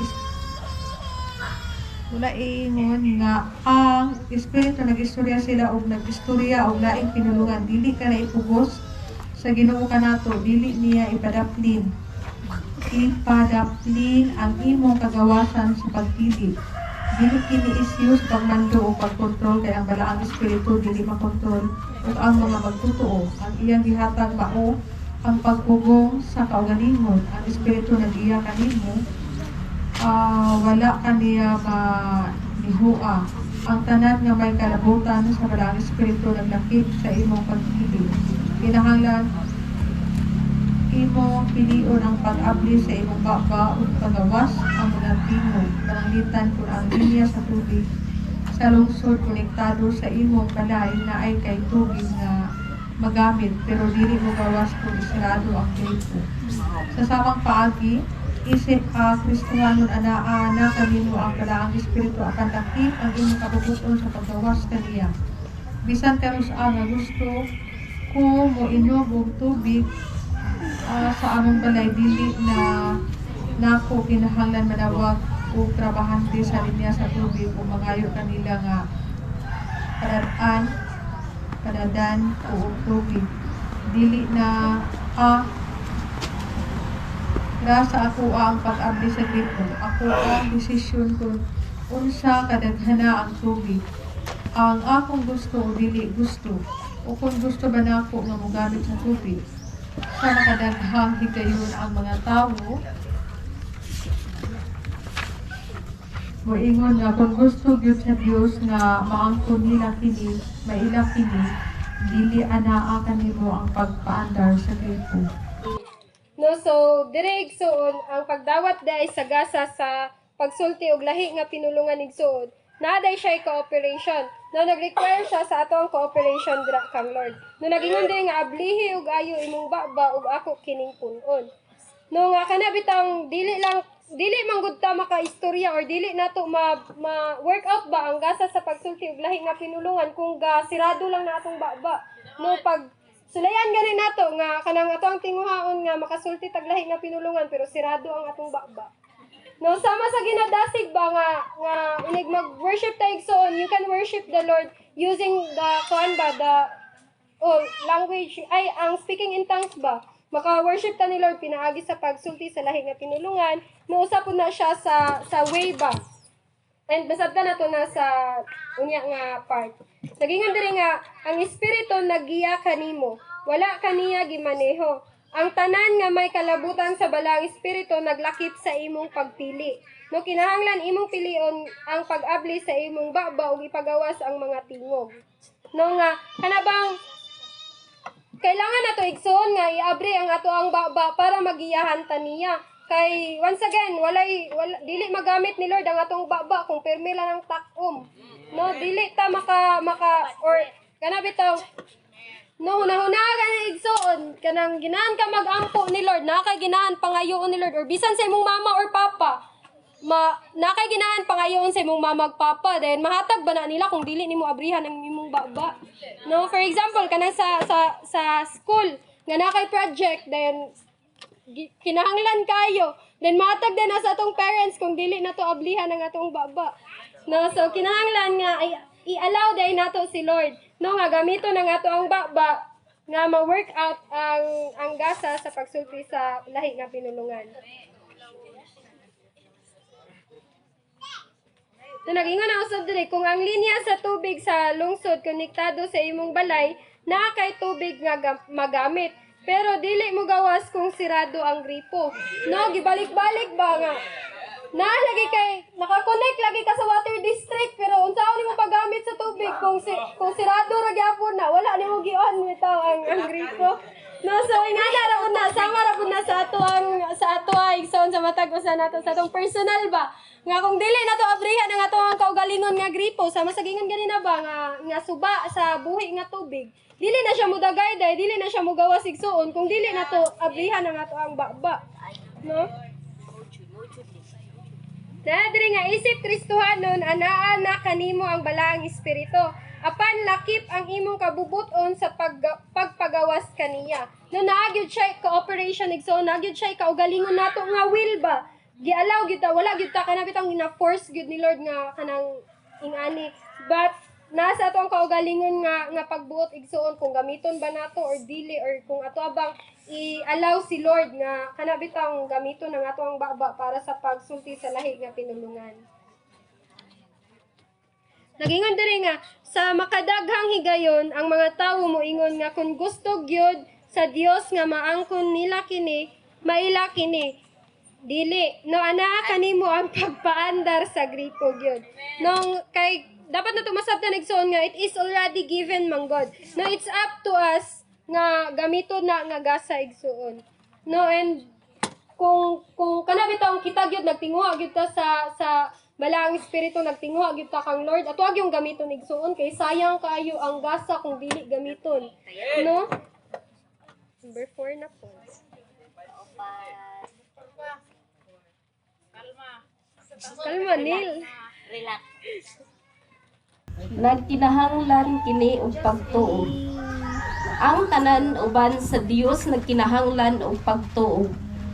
ang espiritu nag-istorya sila og nag-istorya og laing pinulungan dili ka na ipugos sa Ginoo kanato dili niya ipadaplin ang imong kagawasan sa pagpili dili kini isyu sa pagmando o pagkontrol kay ang balaang espiritu dili makontrol ug ang mga magtotoo ang iyang gihatag mao ang pagpugong sa kaugalingon ang espiritu nag-iya kanimo wala kaniya manihua. Ang tanan nga may kalabutan sa balang espiritu naglakip sa imong pagpili. Kinahanglan imong pilion ang pag-abli sa imong baba ug pagawas ang mga tingog. Pananglitan kung ang linya sa tubig sa lungsod konektado sa imong balay na ay kay tubig nga magamit pero dili mo gawas kung isarado ang gripo. Sa samang paagi isip Kristohanon ana kanimo ang kalaang espiritu akan dakip ang imong kabubuton sa paggawas kaniya. Bisan karon sa nga gusto ko mo inom og tubig sa among balay dili na nako kinahanglan manawag og trabahante sa linya sa tubig o mangayo kanila nga padadan o tubig dili na sa ako ang pag-abli sa gripo. Ako ang desisyon kung unsa kadaghana ang tubig. Ang akong gusto o dili gusto. O kung gusto ba na ako nga mogamit sa tubig. Sa makadaghang higayon ang mga tawo. Moingon nga kung gusto gyud sa Dios nga maangkon nila kini, maila kini, dili anaa kanimo ang pagpaandar sa gripo. No, so dire igsoon ang pagdawat day sa gasa sa pagsulti og lahi nga pinulungan igsoon. Naaday siya cooperation. No, nag-require siya sa ato ang cooperation dira kang Lord. No, nagingon diri nga ablihi ug ayo imong baba ug ako kining punon. No, nga kana bitang dili manggud ta maka-istorya or dili nato ma-work out ba ang gasa sa pagsulti og lahi nga pinulungan kung sirado lang na atong baba. No, pag Sulayan gani nato nga kanang ato ang tinguhaon nga makasulti taglahi nga pinulungan pero sirado ang atong baba. No, sama sa ginadasig ba nga inig mag-worship ta igsoon, you can worship the Lord using the language ay ang speaking in tongues ba. Maka-worship ta ni Lord pinaagi sa pagsulti sa lahi nga pinulungan. No, usa po na siya sa way ba. And basabta na to na sa unya nga part. Nagingan diri nga ang espiritu naggiya kanimo, wala kaniya gimaneho. Ang tanan nga may kalabutan sa balang espiritu naglakip sa imong pagpili. No kinahanglan imong pilion ang pag-abli sa imong baba ug ipagawas ang mga tingog. No nga kanabang kailangan nato igsoon nga iabri ang ato ang baba para magiyahan ta niya. Kay once again, dili magamit ni Lord ang atong baba kung permi lang ang takom. No, dili ta maka or kana bitaw no hunahuna igsoon kanang ginahan ka magampo ni Lord, nakay ginahan pangayoon ni Lord or bisan sa imong mama or papa. Nakay ginahan pangayoon sa imong mama ug papa, then mahatag ba na nila kung dili nimo abrihan ang imong baba. No, for example, kanang sa school nga nakay project, then kinahanglan kayo. Then matag din na sa atong parents kung dili na to ablihan ang atong baba. No, so kinahanglan nga i-allow din nato si Lord. No, nga gamito na nga to ang baba nga ma-work out ang gasa sa pagsulti sa lahi nga pinulungan. So nagingon na usab diri kung ang linya sa tubig sa lungsod konektado sa imong balay, naa kay tubig nga magamit. Pero dili mo gawas kung sirado ang gripo. No, gibalik-balik ba nga? Lagi kay naka-connect lagi ka sa water district pero unsaon nimo paggamit sa tubig kung sirado ra gyapon na wala nimo gi-on bitaw ang gripo. No, so ingana ra una sama ra pud na sa ato igsoon sa matag usa nato sa atong personal ba. Nga kung dili nato abrihan ang atong kaugalingon nga gripo sama sa gingon ganina ba nga suba sa buhi nga tubig. Dili na siya mudagay day, dili na siya mugawas igsuon kung dili na to abrihan ang ato ang baba. No? Diri nga isip Kristohanon anaa na kanimo ang balaang espiritu. Apan lakip ang imong kabubuton sa pagpagawas kaniya. No naagyud siya cooperation igsoon, naagyud siya kaugalingon nato nga will ba. Gialaw gyud ta, wala gyud ta kana bitang ina-force gyud ni Lord nga kanang ingani. But nasa ato ang kaugalingon nga pagbuot igsuon kung gamiton ba nato or dili or kung ato abang i-allow si Lord nga kana bitang gamiton ang ato ang baba para sa pagsulti sa lahi nga pinulungan. Nagingon diri nga sa makadaghang higayon ang mga tawo moingon nga kung gusto gyud sa Dios nga maangkon nila kini, maila kini. Dili no anaa kanimo ang pagpaandar sa gripo gyud. Nung kay dapat na tumasabtan igsoon nga it is already given man God. No, it's up to us nga gamiton na nga gasa igsoon. No, and kung kana bitaw kita gyud nagtinguha gyud ta sa balaang espiritu nagtinguha gyud ta kang Lord. Ato yung gamiton igsoon kay sayang kaayo ang gasa kung dili gamiton. No? Number 4 na po. Kalma, Neil. Relax. Nagkinahanglan kini og pagtuo. Ang tanan uban sa Dios nagkinahanglan og pagtuo.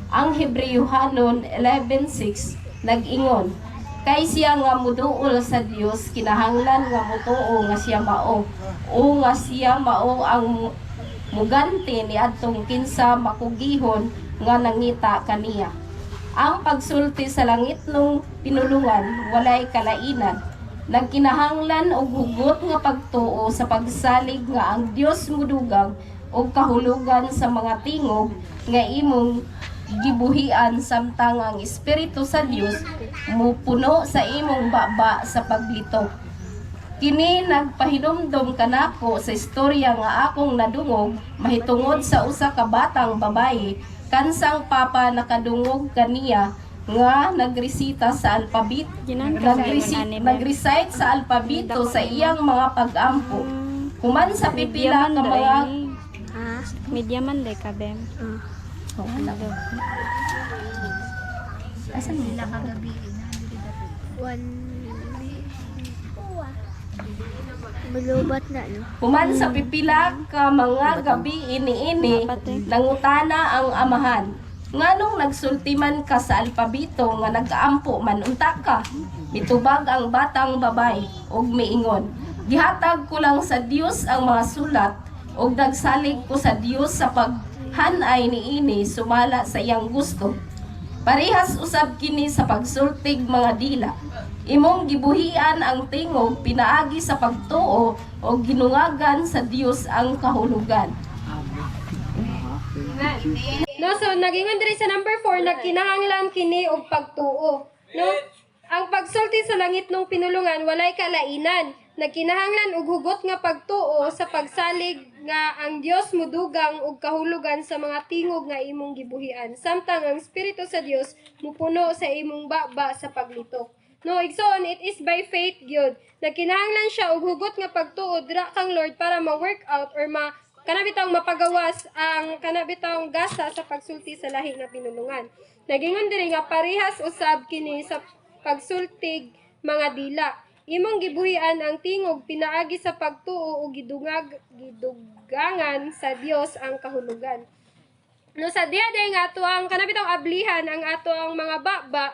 Ang Hebrewhanon 11:6 nag-ingon, kay siya nga muduol sa Dios kinahanglan nga mutuo nga siya mao o nga siya mao ang muganti ni adtong kinsa makugihon nga nangita kaniya. Ang pagsulti sa langit nung pinulungan walay kalainan. Nagkinahanglan og hugot nga pagtuo sa pagsalig nga ang Dios mudugang og kahulugan sa mga tingog nga imong gibuhian samtang ang Espiritu sa Dios mupuno sa imong baba sa paglito. Kini nagpahinumdom kanako sa istorya nga akong nadungog mahitungod sa usa ka batang babayi kansang papa nakadungog kaniya nga nagresita sa alpabet, nagrecite sa alpabito sa iyang mga pag-ampo. Human sa pipila ka mga Medyaman day ka, Bem. Asan nila kagabi? Malubat na, no? Human sa pipila ka mga gabi ini-ini, nangutana ang amahan. Nganong nagsultiman ka sa alpabito nga nagaampo man unta ka. Mitubag ang batang babay og miingon. Gihatag ko lang sa Dios ang mga sulat og nagsalig ko sa Dios sa paghanay niini sumala sa iyang gusto. Parehas usab kini sa pagsultig mga dila. Imong gibuhian ang tingog pinaagi sa pagtuo o ginungagan sa Dios ang kahulugan. No, so nagingon diri sa number 4, nagkinahanglan kini og pagtuo. No? Ang pagsulti sa langit nung pinulungan walay kalainan. Nagkinahanglan og hugot nga pagtuo sa pagsalig nga ang Dios mudugang og kahulugan sa mga tingog nga imong gibuhian. Samtang ang Espiritu sa Dios mupuno sa imong baba sa paglitok. No, igsoon, it is by faith gyud. Nagkinahanglan siya og hugot nga pagtuo dira kang Lord para ma-work out or kanabitang mapagawas ang kanabitang gasa sa pagsulti sa lahi nga pinulungan. Nagingon diri nga parehas usab kini sa pagsultig mga dila. Imong gibuhian ang tingog pinaagi sa pagtuo o gidugangan sa Dios ang kahulugan. No, sa diha nga ato ang kanabitang ablihan ang ato ang mga baba.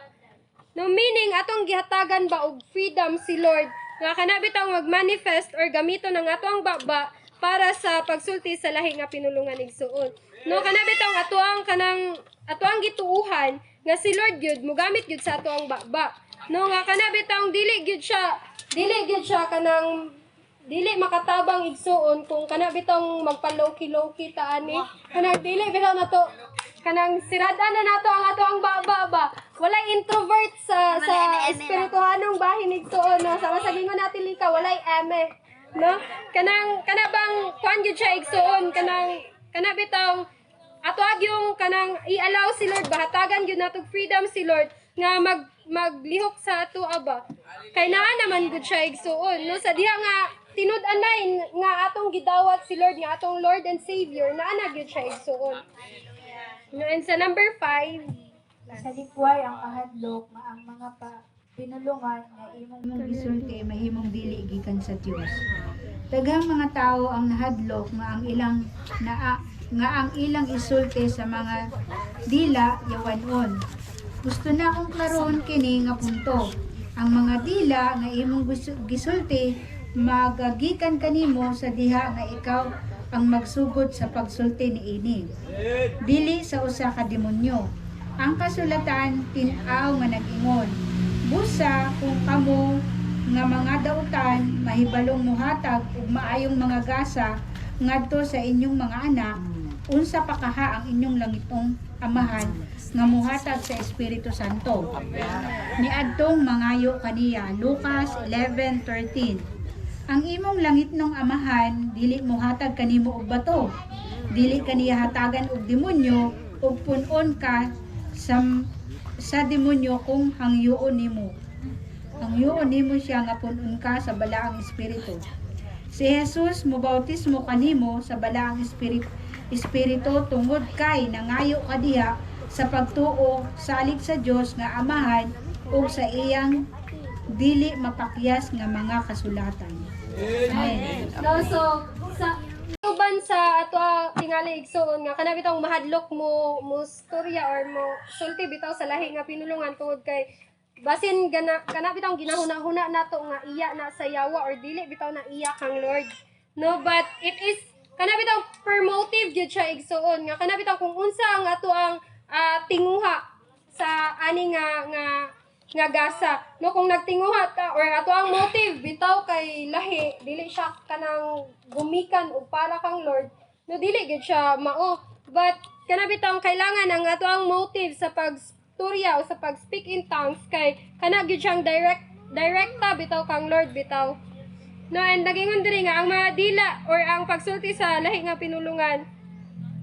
No, meaning atong gihatagan ba og freedom si Lord nga kanabitang mag-manifest or gamiton ang ato ang baba para sa pagsulti sa lahi nga pinulungan igsuon. No, kanabitang ato ang gituuhan nga si Lord gyud mogamit gyud sa ato ang baba. No, nga kanabitang dili gyud siya kanang dili makatabang igsuon kung kanabitang magpaloki-loki ta ani. Kanang dili bitaw nato kanang sirada na nato ang ato ang baba ba. Walay introvert sa espirituhanong bahin igsuon no. Sa masagingon natin lika walay eme. No? Kanabang kuan gyud siya igsuon kanabitang ato agyong kanang i-allow si Lord bahatagan gyud nato freedom si Lord nga maglihok sa ato aba. Kay naa naman gud siya igsuon no sa diha nga tinud-an nga atong gidawat si Lord nga atong Lord and Savior naa na gyud siya igsuon. No, and sa number 5, Sa likway ang kahadlok nga ang mga pinulungan nga imong gisulti mahimong dili gikan sa Dios. Daghang mga tao ang nahadlok nga ang ilang isulti sa mga dila yawanon. Gusto na akong klaron kini nga punto. Ang mga dila nga imong gisulti magagikan kanimo sa diha nga ikaw ang magsugod sa pagsulti niini. Dili sa usa ka demonyo. Ang kasulatan tin-aw nga nag-ingon, busa kung kamo nga mga dautan mahibalong muhatag ug maayong mga gasa ngadto sa inyong mga anak, unsa pa kaha ang inyong langitong amahan nga muhatag sa Espiritu Santo. Niadtong mangayo kaniya, Lucas 11:13. Ang imong langitnong amahan dili muhatag kanimo og bato, dili kaniya hatagan og demonyo ug pun-on ka sa demonyo kung hangyoon nimo. Hangyoon nimo siya nga pun-on ka sa balaang espiritu. Si Jesus mobautismo kanimo sa balaang espiritu tungod kay nangayo ka diha sa pagtuo salig sa Dios nga Amahan ug sa iyang dili mapakyas nga mga kasulatan. Amen. no, so sa uban sa ato tingali igsuon nga kana bitong mahadlok mo storya or mo sulti bitaw sa lahi nga pinulungan tungod kay basin kana bitong ginahuna-huna nato nga iya na sa yawa or dili bitaw na iya kang Lord. No, but it is kana bitong promotive gyud siya igsuon nga kana bitong kung unsa ang ato ang tinguha sa ani nga gasa. No, kung nagtinguha ta or ato ang motive bitaw kay lahi, dili siya kanang gumikan o para kang Lord. No, dili gid siya mao. But kana bitaw kailangan ang ato ang motive sa pagstorya o sa pag-speak in tongues kay kana gid siyang direkta bitaw kang Lord bitaw. No, and nagingon diri nga ang mga dila or ang pagsulti sa lahi nga pinulungan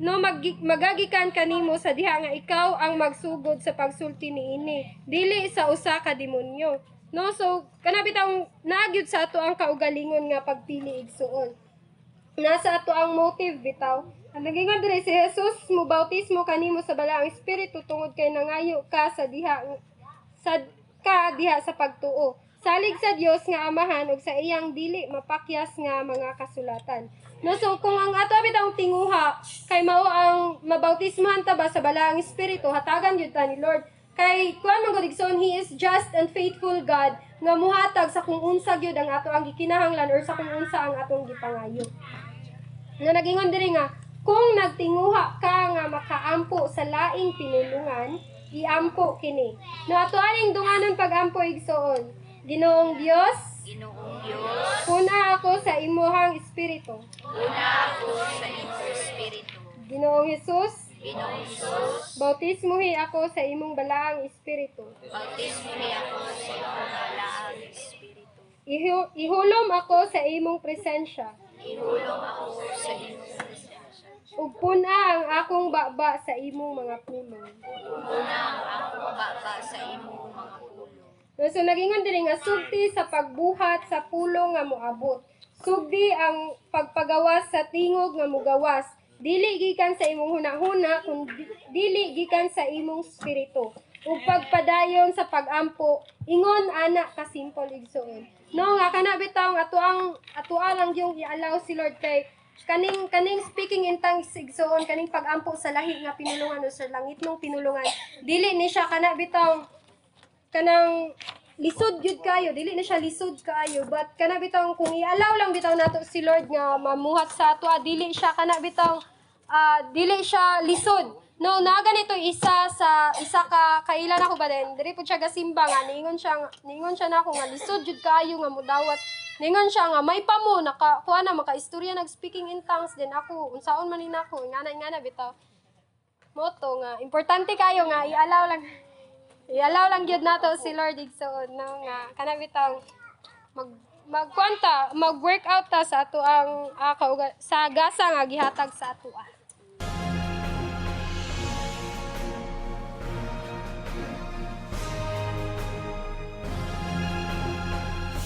no magagikan kanimo sa diha nga ikaw ang magsugod sa pagsulti niini dili sa usa ka demonyo. No, so kana bitaw nagyud sa ato ang kaugalingon nga pagpili igsuon. Nasa ato ang motive bitaw. Ang nagingon diri si Jesus mobautismo kanimo sa balaang espiritu tungod kay nangayo ka sa diha sa pagtuo salig sa Dios nga Amahan ug sa iyang dili mapakyas nga mga kasulatan. No, so kung ang ato bitang tinguha kay mao ang mabautismohan ta ba sa balaang espiritu, hatagan gyud ta ni Lord. Kay kuan man gud igsoon, He is just and faithful God nga muhatag sa kung unsa gyud ang ato ang gikinahanglan or sa kung unsa ang atong gipangayo. No, nagingon diri nga kung nagtinguha ka nga makaampo sa laing pinulungan, iampo kini. No, ato aning dunganon pag-ampo igsoon. Ginoong Dios, puna ako sa imuhang espiritu. Ginoong Jesus, bautismuhi ako sa imong balaang espiritu. Ihulom ako sa imong presensya. Ug puna ang akong baba sa imong mga pulong. So nagingon diri nga sugdi sa pagbuhat sa pulong nga moabot. Sugdi ang pagpagawas sa tingog nga mogawas. Dili gikan sa imong hunahuna kun dili gikan sa imong espiritu. Ug pagpadayon sa pagampo, ingon ana ka simple igsoon. No nga kana bitaw ato lang yung i-allow si Lord kay kaning speaking in tongues igsoon, kaning pagampo sa lahi nga pinulungan o sa langit mong pinulungan. Dili ni siya kana bitaw kanang lisod gyud kayo, dili na siya lisod kayo, but kana bitaw kung i-allow lang bitaw nato si Lord nga mamuhat sa ato, dili siya kana bitaw dili siya lisod. No, na ganito isa ka kailan ako ba din, diri pud siya gasimba nga ningon siya nako nga lisod jud kayo nga mudawat. Ningon siya nga may pamo kuha na maka-istorya nag-speaking in tongues din ako, unsaon man ni nako, ingana bitaw. Moto nga importante kayo nga i-allow lang gyud nato si Lord igsoon, no nga kana bitaw mag-workout ta sa ato ang sa gasa nga gihatag sa ato.